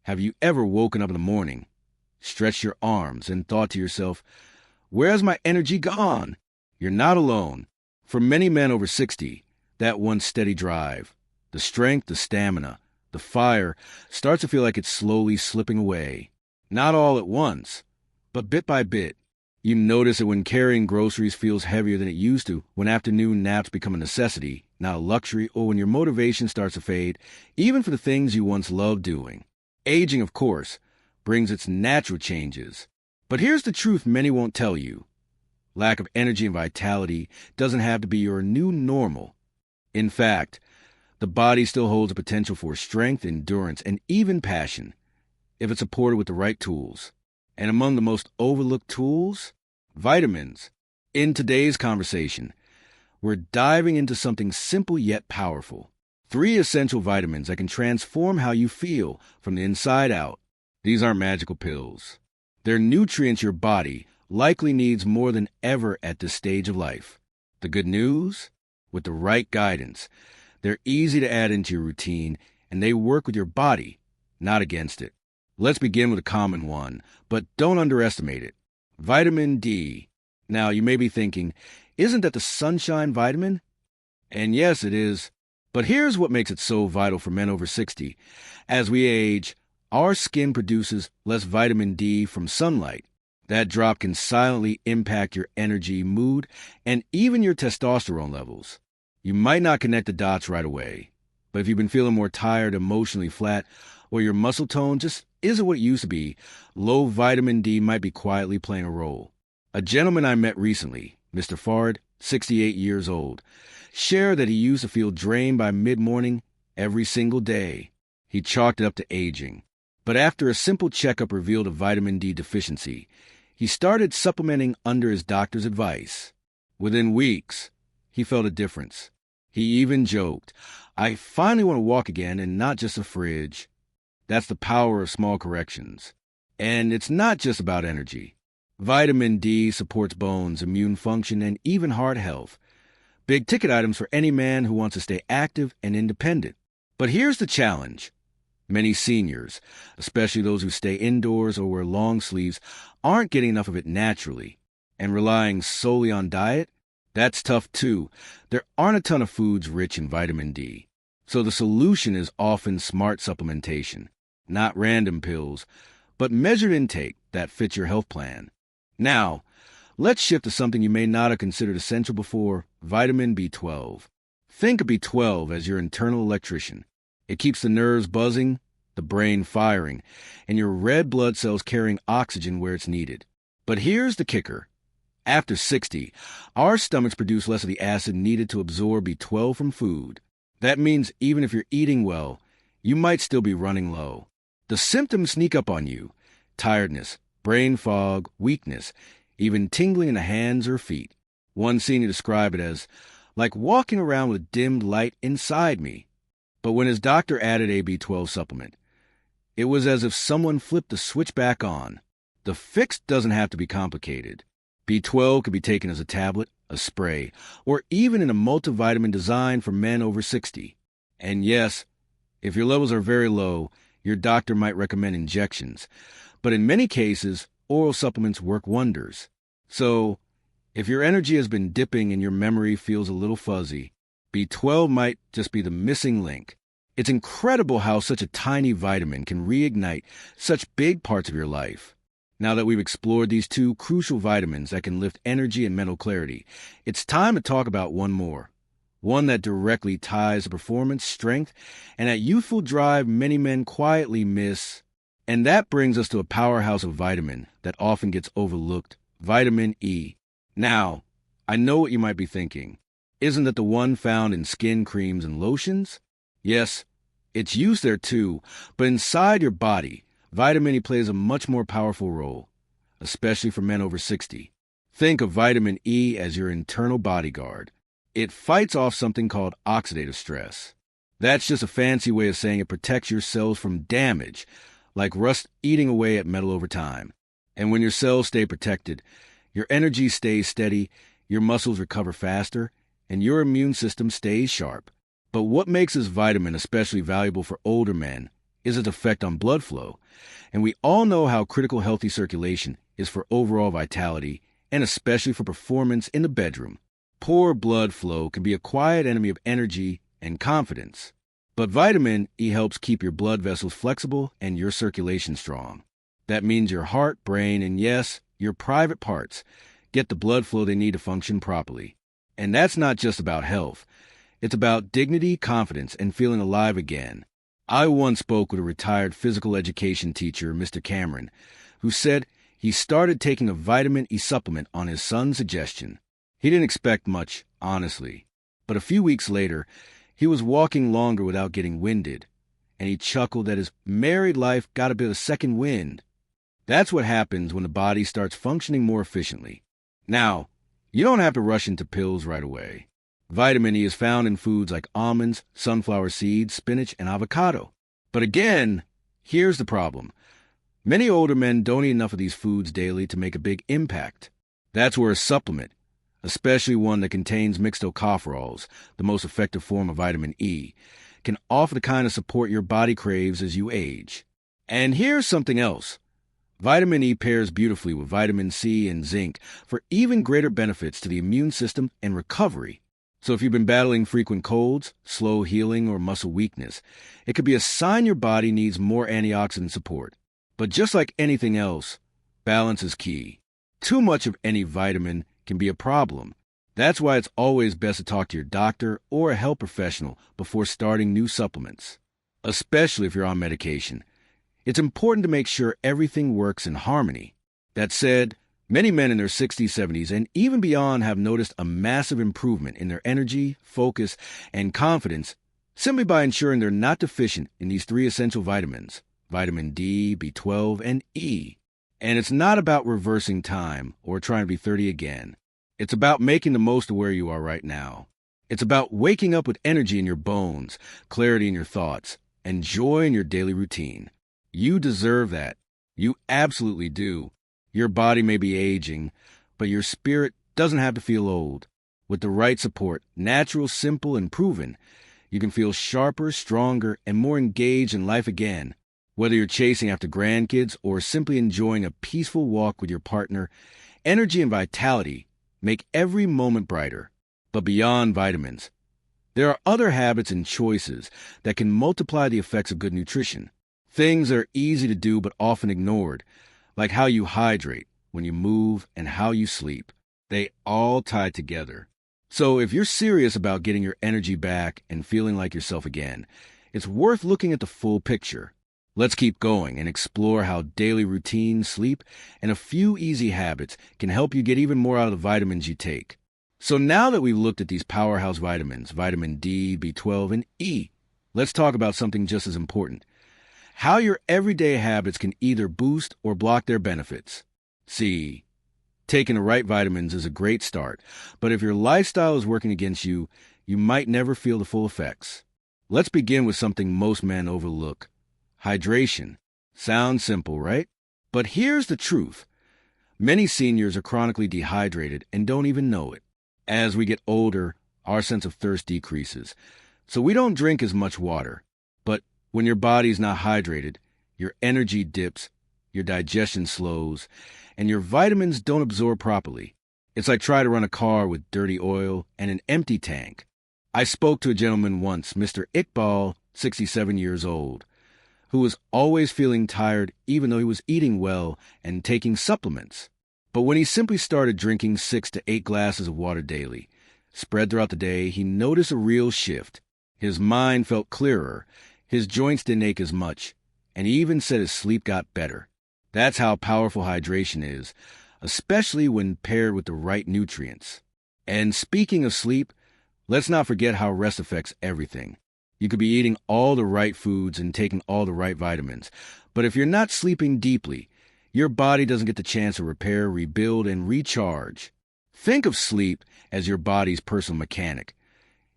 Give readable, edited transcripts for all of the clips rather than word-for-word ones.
Have you ever woken up in the morning, stretched your arms, and thought to yourself, where's my energy gone? You're not alone. For many men over 60, that once steady drive, the strength, the stamina, the fire, starts to feel like it's slowly slipping away. Not all at once, but bit by bit. You notice it when carrying groceries feels heavier than it used to, when afternoon naps become a necessity, not a luxury, or when your motivation starts to fade, even for the things you once loved doing. Aging, of course, brings its natural changes. But here's the truth many won't tell you. Lack of energy and vitality doesn't have to be your new normal. In fact, the body still holds a potential for strength, endurance, and even passion, if it's supported with the right tools. And among the most overlooked tools, vitamins. In today's conversation, we're diving into something simple yet powerful. 3 essential vitamins that can transform how you feel from the inside out. These aren't magical pills. They're nutrients your body likely needs more than ever at this stage of life. The good news? With the right guidance, they're easy to add into your routine, and they work with your body, not against it. Let's begin with a common one, but don't underestimate it. Vitamin D. Now, you may be thinking, isn't that the sunshine vitamin? And yes, it is. But here's what makes it so vital for men over 60. As we age, our skin produces less vitamin D from sunlight. That drop can silently impact your energy, mood, and even your testosterone levels. You might not connect the dots right away, but if you've been feeling more tired, emotionally flat, or your muscle tone just isn't what it used to be, low vitamin D might be quietly playing a role. A gentleman I met recently, Mr. Fard, 68 years old, shared that he used to feel drained by mid-morning every single day. He chalked it up to aging. But after a simple checkup revealed a vitamin D deficiency, he started supplementing under his doctor's advice. Within weeks, he felt a difference. He even joked, "I finally want to walk again and not just a fridge." That's the power of small corrections. And it's not just about energy. Vitamin D supports bones, immune function, and even heart health. Big ticket items for any man who wants to stay active and independent. But here's the challenge. Many seniors, especially those who stay indoors or wear long sleeves, aren't getting enough of it naturally. And relying solely on diet? That's tough too. There aren't a ton of foods rich in vitamin D. So the solution is often smart supplementation. Not random pills, but measured intake that fits your health plan. Now, let's shift to something you may not have considered essential before, vitamin B12. Think of B12 as your internal electrician. It keeps the nerves buzzing, the brain firing, and your red blood cells carrying oxygen where it's needed. But here's the kicker. After 60, our stomachs produce less of the acid needed to absorb B12 from food. That means even if you're eating well, you might still be running low. The symptoms sneak up on you: tiredness, brain fog, weakness, even tingling in the hands or feet. One senior described it as like walking around with dimmed light inside me. But when his doctor added a B12 supplement, it was as if someone flipped the switch back on. The fix doesn't have to be complicated. B12 can be taken as a tablet, a spray, or even in a multivitamin designed for men over 60. And yes, if your levels are very low, your doctor might recommend injections. But in many cases, oral supplements work wonders. So, if your energy has been dipping and your memory feels a little fuzzy, B12 might just be the missing link. It's incredible how such a tiny vitamin can reignite such big parts of your life. Now that we've explored these 2 crucial vitamins that can lift energy and mental clarity, it's time to talk about one more. One that directly ties to performance, strength, and that youthful drive many men quietly miss. And that brings us to a powerhouse of vitamin that often gets overlooked, vitamin E. Now, I know what you might be thinking. Isn't that the one found in skin creams and lotions? Yes, it's used there too, but inside your body, vitamin E plays a much more powerful role, especially for men over 60. Think of vitamin E as your internal bodyguard. It fights off something called oxidative stress. That's just a fancy way of saying it protects your cells from damage, like rust eating away at metal over time. And when your cells stay protected, your energy stays steady, your muscles recover faster, and your immune system stays sharp. But what makes this vitamin especially valuable for older men is its effect on blood flow. And we all know how critical healthy circulation is for overall vitality, and especially for performance in the bedroom. Poor blood flow can be a quiet enemy of energy and confidence. But vitamin E helps keep your blood vessels flexible and your circulation strong. That means your heart, brain, and yes, your private parts get the blood flow they need to function properly. And that's not just about health. It's about dignity, confidence, and feeling alive again. I once spoke with a retired physical education teacher, Mr. Cameron, who said he started taking a vitamin E supplement on his son's suggestion. He didn't expect much, honestly. But a few weeks later, he was walking longer without getting winded, and he chuckled that his married life got a bit of second wind. That's what happens when the body starts functioning more efficiently. Now, you don't have to rush into pills right away. Vitamin E is found in foods like almonds, sunflower seeds, spinach, and avocado. But again, here's the problem. Many older men don't eat enough of these foods daily to make a big impact. That's where a supplement, especially one that contains mixed tocopherols, the most effective form of vitamin E, can offer the kind of support your body craves as you age. And here's something else. Vitamin E pairs beautifully with vitamin C and zinc for even greater benefits to the immune system and recovery. So if you've been battling frequent colds, slow healing, or muscle weakness, it could be a sign your body needs more antioxidant support. But just like anything else, balance is key. Too much of any vitamin can be a problem. That's why it's always best to talk to your doctor or a health professional before starting new supplements, especially if you're on medication. It's important to make sure everything works in harmony. That said, many men in their 60s, 70s, and even beyond have noticed a massive improvement in their energy, focus, and confidence simply by ensuring they're not deficient in these three essential vitamins, vitamin D, B12, and E. And it's not about reversing time or trying to be 30 again. It's about making the most of where you are right now. It's about waking up with energy in your bones, clarity in your thoughts, and joy in your daily routine. You deserve that. You absolutely do. Your body may be aging, but your spirit doesn't have to feel old. With the right support, natural, simple, and proven, you can feel sharper, stronger, and more engaged in life again. Whether you're chasing after grandkids or simply enjoying a peaceful walk with your partner, energy and vitality make every moment brighter. But beyond vitamins, there are other habits and choices that can multiply the effects of good nutrition. Things that are easy to do but often ignored, like how you hydrate, when you move, and how you sleep. They all tie together. So if you're serious about getting your energy back and feeling like yourself again, it's worth looking at the full picture. Let's keep going and explore how daily routine, sleep, and a few easy habits can help you get even more out of the vitamins you take. So now that we've looked at these powerhouse vitamins, vitamin D, B12, and E, let's talk about something just as important. How your everyday habits can either boost or block their benefits. See, taking the right vitamins is a great start, but if your lifestyle is working against you, you might never feel the full effects. Let's begin with something most men overlook. Hydration. Sounds simple, right? But here's the truth. Many seniors are chronically dehydrated and don't even know it. As we get older, our sense of thirst decreases, so we don't drink as much water. But when your body's not hydrated, your energy dips, your digestion slows, and your vitamins don't absorb properly. It's like trying to run a car with dirty oil and an empty tank. I spoke to a gentleman once, Mr. Iqbal, 67 years old, who was always feeling tired even though he was eating well and taking supplements. But when he simply started drinking 6 to 8 glasses of water daily, spread throughout the day, he noticed a real shift. His mind felt clearer, his joints didn't ache as much, and he even said his sleep got better. That's how powerful hydration is, especially when paired with the right nutrients. And speaking of sleep, let's not forget how rest affects everything. You could be eating all the right foods and taking all the right vitamins, but if you're not sleeping deeply, your body doesn't get the chance to repair, rebuild, and recharge. Think of sleep as your body's personal mechanic.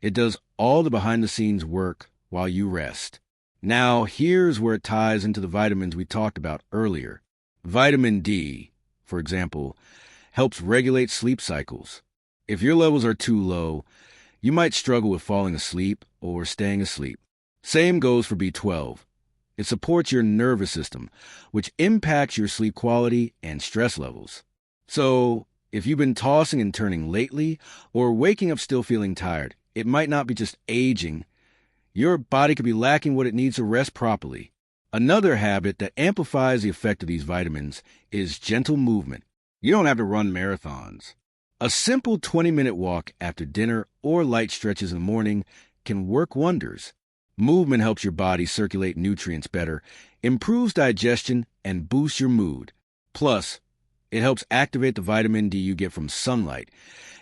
It does all the behind-the-scenes work while you rest. Now, here's where it ties into the vitamins we talked about earlier. Vitamin D, for example, helps regulate sleep cycles. If your levels are too low, you might struggle with falling asleep or staying asleep. Same goes for B12. It supports your nervous system, which impacts your sleep quality and stress levels. So, if you've been tossing and turning lately, or waking up still feeling tired, it might not be just aging. Your body could be lacking what it needs to rest properly. Another habit that amplifies the effect of these vitamins is gentle movement. You don't have to run marathons. A simple 20-minute walk after dinner or light stretches in the morning can work wonders. Movement helps your body circulate nutrients better, improves digestion, and boosts your mood. Plus, it helps activate the vitamin D you get from sunlight,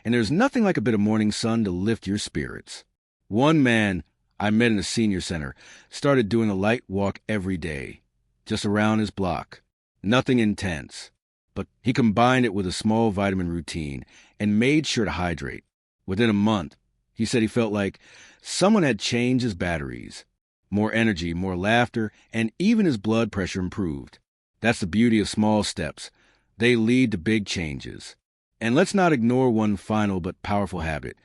and there's nothing like a bit of morning sun to lift your spirits. One man I met in a senior center started doing a light walk every day, just around his block. Nothing intense, but he combined it with a small vitamin routine and made sure to hydrate. Within a month, he said he felt like someone had changed his batteries. More energy, more laughter, and even his blood pressure improved. That's the beauty of small steps. They lead to big changes. And let's not ignore one final but powerful habit: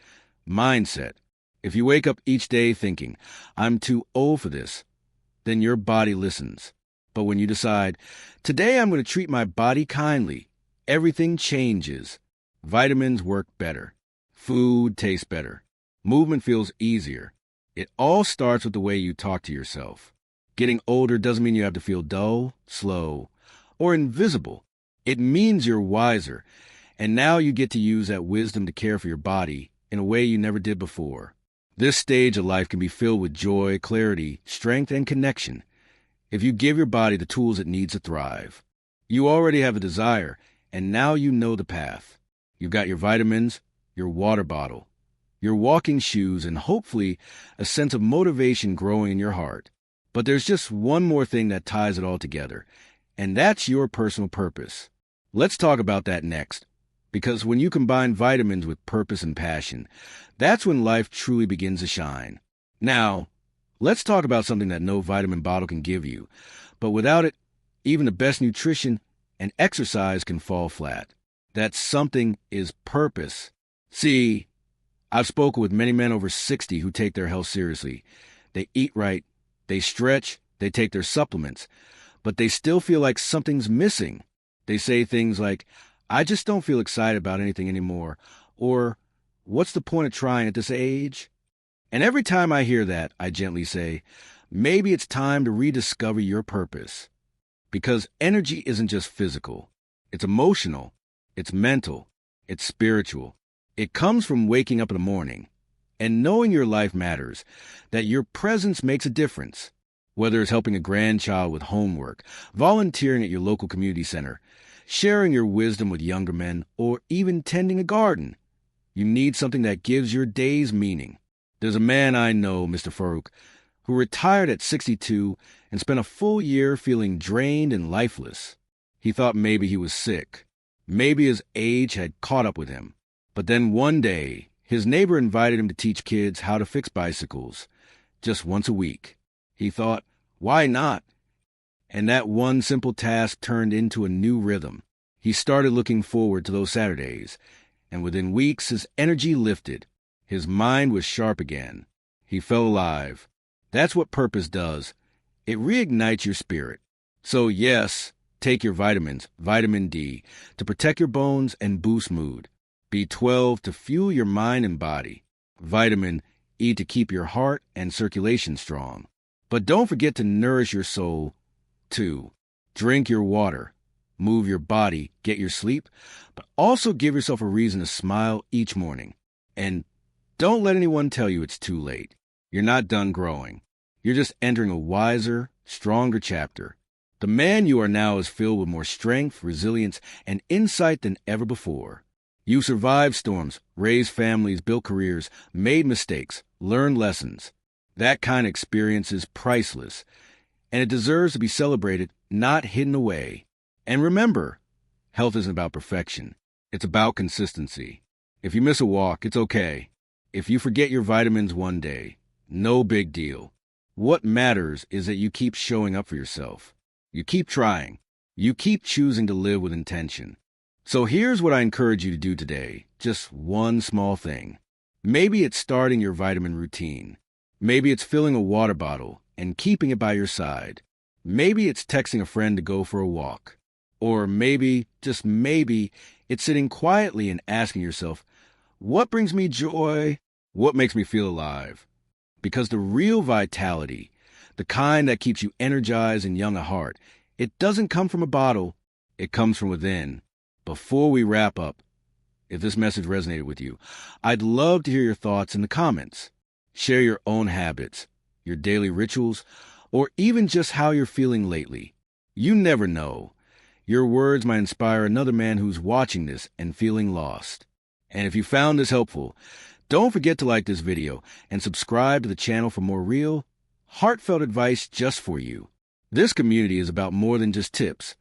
mindset. If you wake up each day thinking, "I'm too old for this," then your body listens. But when you decide, "Today I'm going to treat my body kindly," everything changes. Vitamins work better. Food tastes better. Movement feels easier. It all starts with the way you talk to yourself. Getting older doesn't mean you have to feel dull, slow, or invisible. It means you're wiser, and now you get to use that wisdom to care for your body in a way you never did before. This stage of life can be filled with joy, clarity, strength, and connection if you give your body the tools it needs to thrive. You already have a desire, and now you know the path. You've got your vitamins, your water bottle, your walking shoes, and hopefully a sense of motivation growing in your heart. But there's just one more thing that ties it all together, and that's your personal purpose. Let's talk about that next, because when you combine vitamins with purpose and passion, that's when life truly begins to shine. Now, let's talk about something that no vitamin bottle can give you, but without it, even the best nutrition and exercise can fall flat. That something is purpose. See, I've spoken with many men over 60 who take their health seriously. They eat right, they stretch, they take their supplements, but they still feel like something's missing. They say things like, "I just don't feel excited about anything anymore," or "What's the point of trying at this age?" And every time I hear that, I gently say, maybe it's time to rediscover your purpose. Because energy isn't just physical. It's emotional. It's mental. It's spiritual. It comes from waking up in the morning and knowing your life matters, that your presence makes a difference. Whether it's helping a grandchild with homework, volunteering at your local community center, sharing your wisdom with younger men, or even tending a garden, you need something that gives your days meaning. There's a man I know, Mr. Farouk, who retired at 62 and spent a full year feeling drained and lifeless. He thought maybe he was sick. Maybe his age had caught up with him. But then one day, his neighbor invited him to teach kids how to fix bicycles, just once a week. He thought, why not? And that one simple task turned into a new rhythm. He started looking forward to those Saturdays, and within weeks his energy lifted. His mind was sharp again. He felt alive. That's what purpose does. It reignites your spirit. So yes, take your vitamins, vitamin D, to protect your bones and boost mood. B12 to fuel your mind and body. Vitamin E to keep your heart and circulation strong. But don't forget to nourish your soul, too. Drink your water, move your body, get your sleep, but also give yourself a reason to smile each morning. And don't let anyone tell you it's too late. You're not done growing. You're just entering a wiser, stronger chapter. The man you are now is filled with more strength, resilience, and insight than ever before. You survived storms, raised families, built careers, made mistakes, learned lessons. That kind of experience is priceless, and it deserves to be celebrated, not hidden away. And remember, health isn't about perfection. It's about consistency. If you miss a walk, it's okay. If you forget your vitamins one day, no big deal. What matters is that you keep showing up for yourself. You keep trying. You keep choosing to live with intention. So here's what I encourage you to do today. Just one small thing. Maybe it's starting your vitamin routine. Maybe it's filling a water bottle and keeping it by your side. Maybe it's texting a friend to go for a walk. Or maybe, just maybe, it's sitting quietly and asking yourself, what brings me joy? What makes me feel alive? Because the real vitality, the kind that keeps you energized and young at heart, it doesn't come from a bottle, it comes from within. Before we wrap up, if this message resonated with you, I'd love to hear your thoughts in the comments. Share your own habits, your daily rituals, or even just how you're feeling lately. You never know. Your words might inspire another man who's watching this and feeling lost. And if you found this helpful, don't forget to like this video and subscribe to the channel for more real, heartfelt advice just for you. This community is about more than just tips.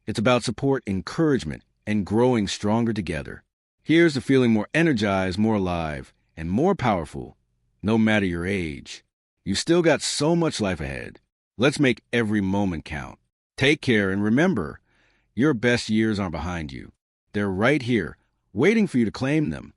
It's about support, encouragement, and growing stronger together. Here's to feeling more energized, more alive, and more powerful, no matter your age. You've still got so much life ahead. Let's make every moment count. Take care, and remember, your best years aren't behind you. They're right here, waiting for you to claim them.